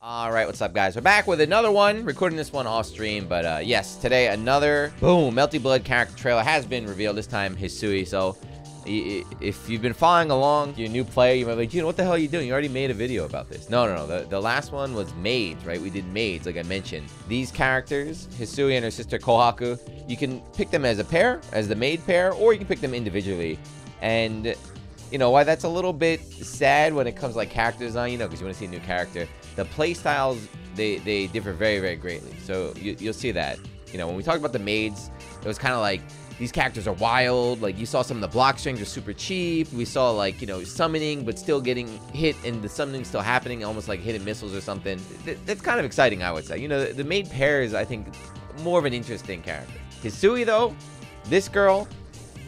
All right, what's up, guys? We're back with another one. Recording this one off stream, but yes, today another boom Melty Blood character trailer has been revealed. This time Hisui. So if you've been following along, you're a new player, you might be like, Jiyuna, what the hell are you doing? You already made a video about this. No. The last one was maids, right? We did maids, like I mentioned. These characters, Hisui and her sister Kohaku, you can pick them as a pair, as the maid pair, or you can pick them individually. And you know why that's a little bit sad when it comes to like character design, you know, because you want to see a new character. The play styles, they differ very, very greatly. So you'll see that. You know, when we talked about the maids, it was kind of like these characters are wild. Like you saw some of the block strings are super cheap. We saw like, you know, summoning but still getting hit and the summoning still happening, almost like hitting missiles or something. That's kind of exciting, I would say. You know, the maid pair is, I think, more of an interesting character. Hisui though, this girl,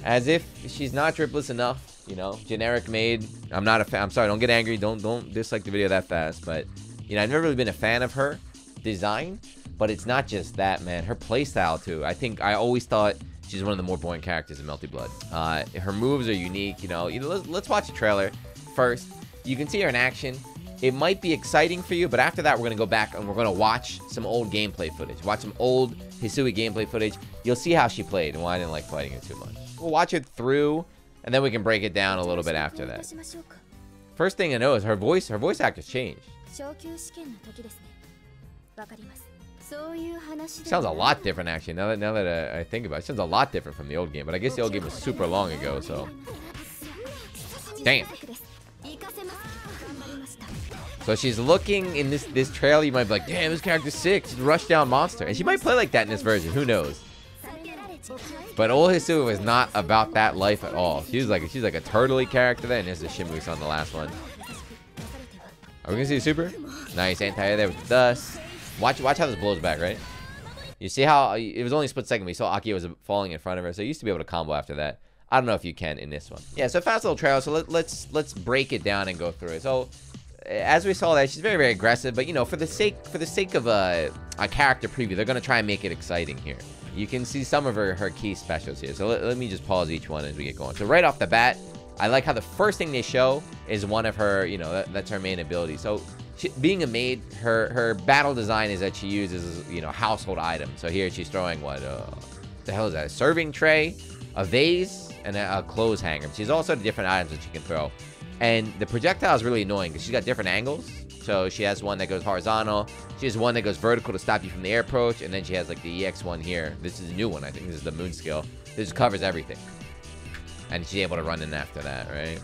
as if she's not triplets enough, you know, generic maid. I'm not a fan. I'm sorry, don't get angry. Don't dislike the video that fast, but you know, I've never really been a fan of her design, but it's not just that, man. Her playstyle too. I think I always thought she's one of the more boring characters in Melty Blood. Her moves are unique. You know, let's watch the trailer first. You can see her in action. It might be exciting for you, but after that, we're gonna go back and we're gonna watch some old gameplay footage. Watch some old Hisui gameplay footage. You'll see how she played and why I didn't like fighting her too much. We'll watch it through, and then we can break it down a little bit after that. First thing I know is her voice actor's changed. Sounds a lot different, actually. Now that I think about it, sounds a lot different from the old game. But I guess the old game was super long ago, so damn. So she's looking in this trailer. You might be like, damn, this character's sick. She's a rushdown monster, and she might play like that in this version. Who knows? But old Hisui was not about that life at all. She's like a turtley character then. There's the shimmy we saw in the last one. Are we gonna see a super? Nice anti-air there with the dust. Watch how this blows back, right? You see how it was only a split second. We saw Aki was falling in front of her, so you used to be able to combo after that. I don't know if you can in this one. Yeah, so fast little trailer. So let's break it down and go through it. So as we saw that, she's very, very aggressive, but you know, for the sake of a character preview, they're gonna try and make it exciting here. You can see some of her key specials here. So let me just pause each one as we get going. So right off the bat, I like how the first thing they show is one of her, you know, that's her main ability. So being a maid, her battle design is that she uses, you know, household items. So here she's throwing what the hell is that? A serving tray, a vase, and a clothes hanger. She's also different items that she can throw. And the projectile is really annoying because she's got different angles. So she has one that goes horizontal. She has one that goes vertical to stop you from the air approach. And then she has like the EX one here. This is a new one. I think this is the moon skill. This covers everything. And she's able to run in after that, right?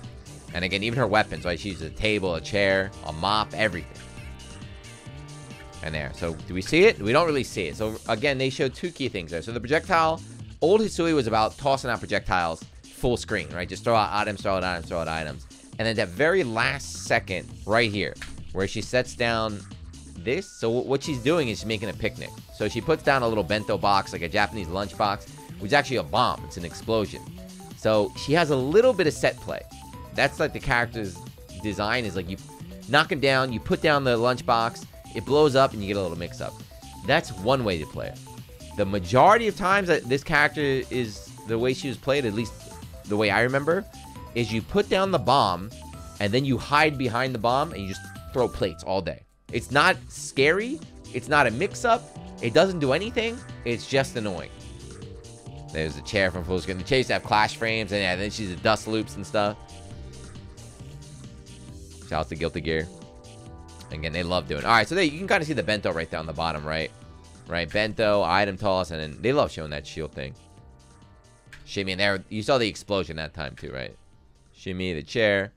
And again, even her weapons, right? She uses a table, a chair, a mop, everything. And there. So do we see it? We don't really see it. So again, they show two key things there. So the projectile, old Hisui was about tossing out projectiles full screen, right? Just throw out items, throw out items, throw out items. And then that very last second right here, where she sets down this. So what she's doing is she's making a picnic. So she puts down a little bento box, like a Japanese lunch box, which is actually a bomb. It's an explosion. So she has a little bit of set play. That's like the character's design is like you knock him down, you put down the lunch box, it blows up, and you get a little mix up. That's one way to play it. The majority of times that this character is the way she was played, at least the way I remember, is you put down the bomb, and then you hide behind the bomb, and you just throw plates all day. It's not scary. It's not a mix-up. It doesn't do anything. It's just annoying. There's the chair from full screen. The chair used to have clash frames, and yeah, then she's the dust loops and stuff. Shout out to Guilty Gear. Again, they love doing it. All right, so there you can kind of see the bento right there on the bottom, right? Right, bento, item toss, and then they love showing that shield thing. Shimmy, and there, you saw the explosion that time too, right? Shimmy, the chair,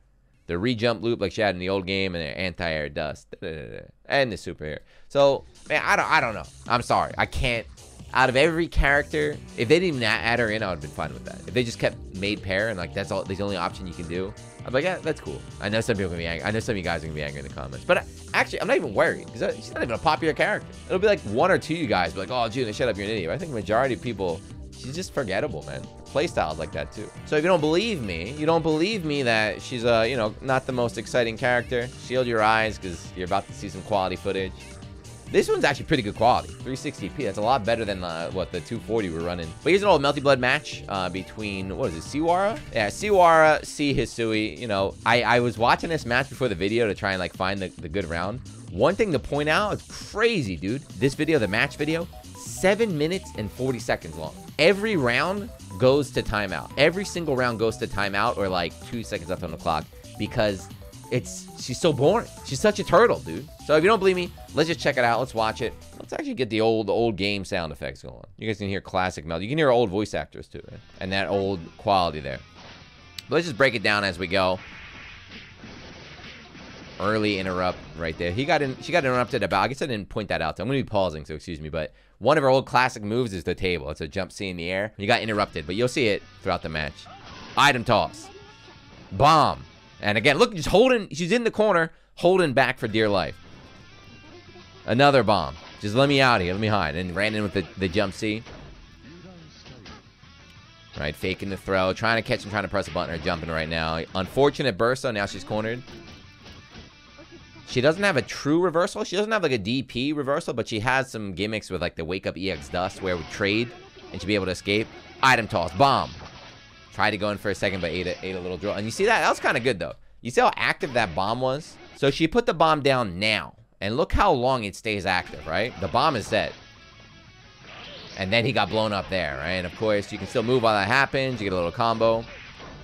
the re-jump loop like she had in the old game, and the anti-air dust, and the super here. So, man, I don't know. I'm sorry, I can't. Out of every character, if they didn't even add her in, I would have been fine with that. If they just kept maid pair and like that's all, the only option you can do, I'm like, yeah, that's cool. I know some people are gonna be angry. I know some of you guys are gonna be angry in the comments, but actually, I'm not even worried because she's not even a popular character. It'll be like one or two of you guys be like, oh, Jiyuna, shut up, you're an idiot. But I think the majority of people, she's just forgettable, man. Playstyles like that too. So if you don't believe me, that she's you know, not the most exciting character, shield your eyes because you're about to see some quality footage. This one's actually pretty good quality. 360p. That's a lot better than what the 240 we're running. But here's an old Melty Blood match between, what is it, Siwara? Yeah, Siwara, Hisui. You know, I was watching this match before the video to try and like find the good round. One thing to point out, it's crazy, dude. This video, the match video, 7 minutes and 40 seconds long. Every round goes to timeout. Every single round goes to timeout or like 2 seconds left on the clock because she's so boring. She's such a turtle, dude. So if you don't believe me, let's just check it out. Let's watch it. Let's actually get the old game sound effects going. You guys can hear classic Melty. You can hear old voice actors too, right? And that old quality there. But let's just break it down as we go. Early interrupt right there. She got interrupted about, I guess I didn't point that out. So I'm going to be pausing, so excuse me. But one of her old classic moves is the table. It's a jump C in the air. You got interrupted, but you'll see it throughout the match. Item toss. Bomb. And again, look, just holding, she's in the corner, holding back for dear life. Another bomb. Just let me out here, let me hide. And ran in with the jump C. Right, faking the throw, trying to catch him, trying to press a button, or jumping right now. Unfortunate burst, so now she's cornered. She doesn't have a true reversal. She doesn't have like a DP reversal, but she has some gimmicks with like the wake up EX dust where it would trade and she'd be able to escape. Item toss, bomb. Tried to go in for a second, but ate a little drill. And you see that? That was kind of good, though. You see how active that bomb was? So she put the bomb down now. And look how long it stays active, right? The bomb is set. And then he got blown up there, right? And, of course, you can still move while that happens. You get a little combo.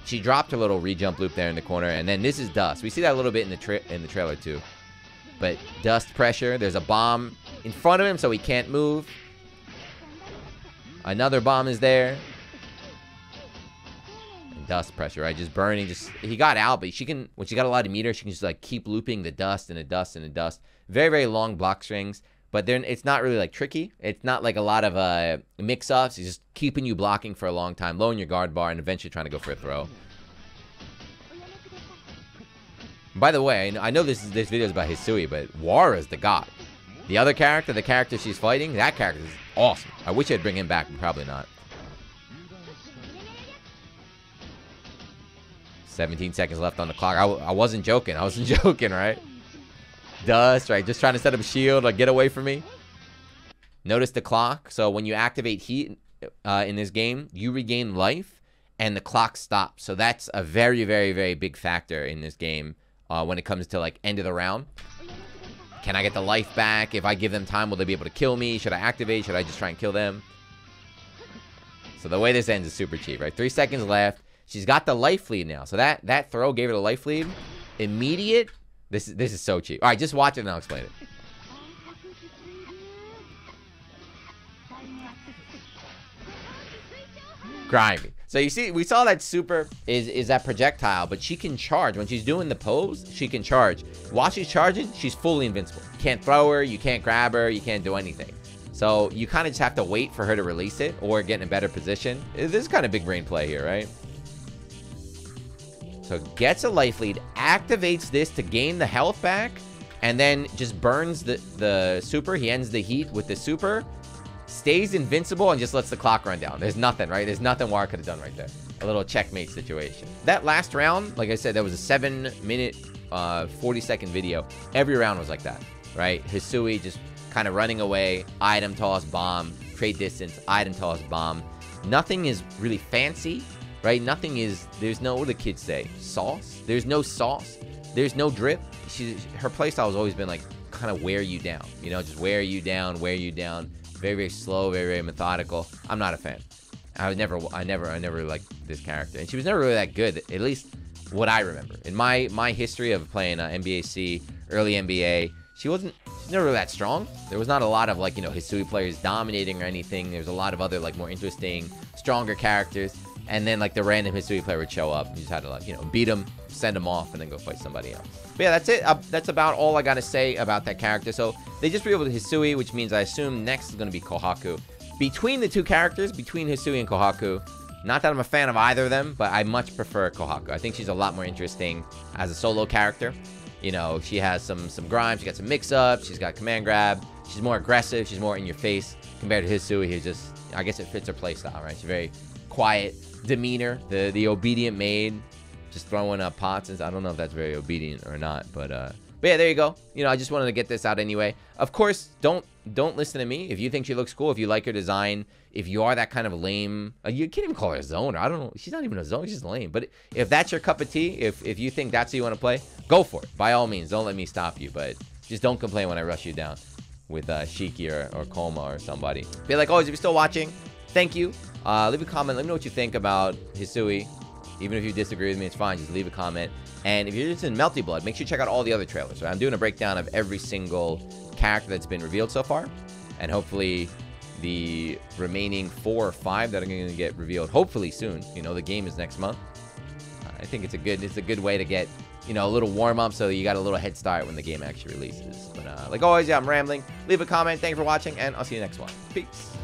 She dropped her little re-jump loop there in the corner. And then this is dust. We see that a little bit in the trailer, too. But dust pressure. There's a bomb in front of him, so he can't move. Another bomb is there. Dust pressure, right? Just burning. He got out, but she can, when she got a lot of meter, she can just like keep looping the dust and the dust and the dust. Very, very long block strings, but then it's not really like tricky. It's not like a lot of mix-ups. It's just keeping you blocking for a long time, lowering your guard bar, and eventually trying to go for a throw. By the way, I know this video is about Hisui, but Wara's the god. The other character, the character she's fighting, that character is awesome. I wish I'd bring him back, but probably not. 17 seconds left on the clock. I wasn't joking. I wasn't joking, right? Dust, right? Just trying to set up a shield or get away from me. Notice the clock. So when you activate heat in this game, you regain life and the clock stops. So that's a very, very, very big factor in this game when it comes to like end of the round. Can I get the life back? If I give them time, will they be able to kill me? Should I activate? Should I just try and kill them? So the way this ends is super cheap, right? 3 seconds left. She's got the life lead now. So that throw gave her the life lead. Immediate. This is so cheap. All right, just watch it and I'll explain it. Grimy. So you see, we saw that super is that projectile, but she can charge. When she's doing the pose, she can charge. While she's charging, she's fully invincible. You can't throw her, you can't grab her, you can't do anything. So you kind of just have to wait for her to release it or get in a better position. This is kind of big brain play here, right? So gets a life lead, activates this to gain the health back, and then just burns the super. He ends the heat with the super, stays invincible, and just lets the clock run down. There's nothing, right? There's nothing War could have done right there. A little checkmate situation. That last round, like I said, that was a 7 minute, 40-second video. Every round was like that, right? Hisui just kind of running away, item toss, bomb, trade distance, item toss, bomb. Nothing is really fancy. Right? Nothing is, there's no, what do the kids say? Sauce? There's no sauce. There's no drip. Her playstyle has always been like, kind of wear you down. You know, just wear you down, wear you down. Very, very slow, very, very methodical. I'm not a fan. I never liked this character. And she was never really that good, at least what I remember. In my history of playing NBAC, early NBA, she's never really that strong. There was not a lot of like, you know, Hisui players dominating or anything. There's a lot of other like more interesting, stronger characters. And then, like, the random Hisui player would show up. You just had to, like, you know, beat him, send him off, and then go fight somebody else. But yeah, that's it. That's about all I got to say about that character. So they just revealed Hisui, which means I assume next is going to be Kohaku. Between the two characters, between Hisui and Kohaku, not that I'm a fan of either of them, but I much prefer Kohaku. I think she's a lot more interesting as a solo character. You know, she has some grime. She got some mix-ups. She's got command grab. She's more aggressive. She's more in your face compared to Hisui, who's just, I guess it fits her playstyle, right? She's very quiet demeanor, the obedient maid, just throwing up pots. I don't know if that's very obedient or not, but But yeah, there you go. You know, I just wanted to get this out anyway. Of course, don't listen to me. If you think she looks cool, if you like her design, if you are that kind of lame, you can't even call her a zoner. I don't know. She's not even a zoner. She's lame. But if that's your cup of tea, if you think that's who you want to play, go for it. By all means, don't let me stop you. But just don't complain when I rush you down with Shiki or Koma or somebody. Be like, oh, if you're still watching, thank you. Leave a comment. Let me know what you think about Hisui. Even if you disagree with me, it's fine. Just leave a comment. And if you're just in Melty Blood, make sure you check out all the other trailers. Right? I'm doing a breakdown of every single character that's been revealed so far. And hopefully the remaining 4 or 5 that are going to get revealed hopefully soon. You know, the game is next month. I think it's a good way to get, you know, a little warm up so you got a little head start when the game actually releases. But like always, yeah, I'm rambling. Leave a comment. Thanks for watching, and I'll see you next one. Peace.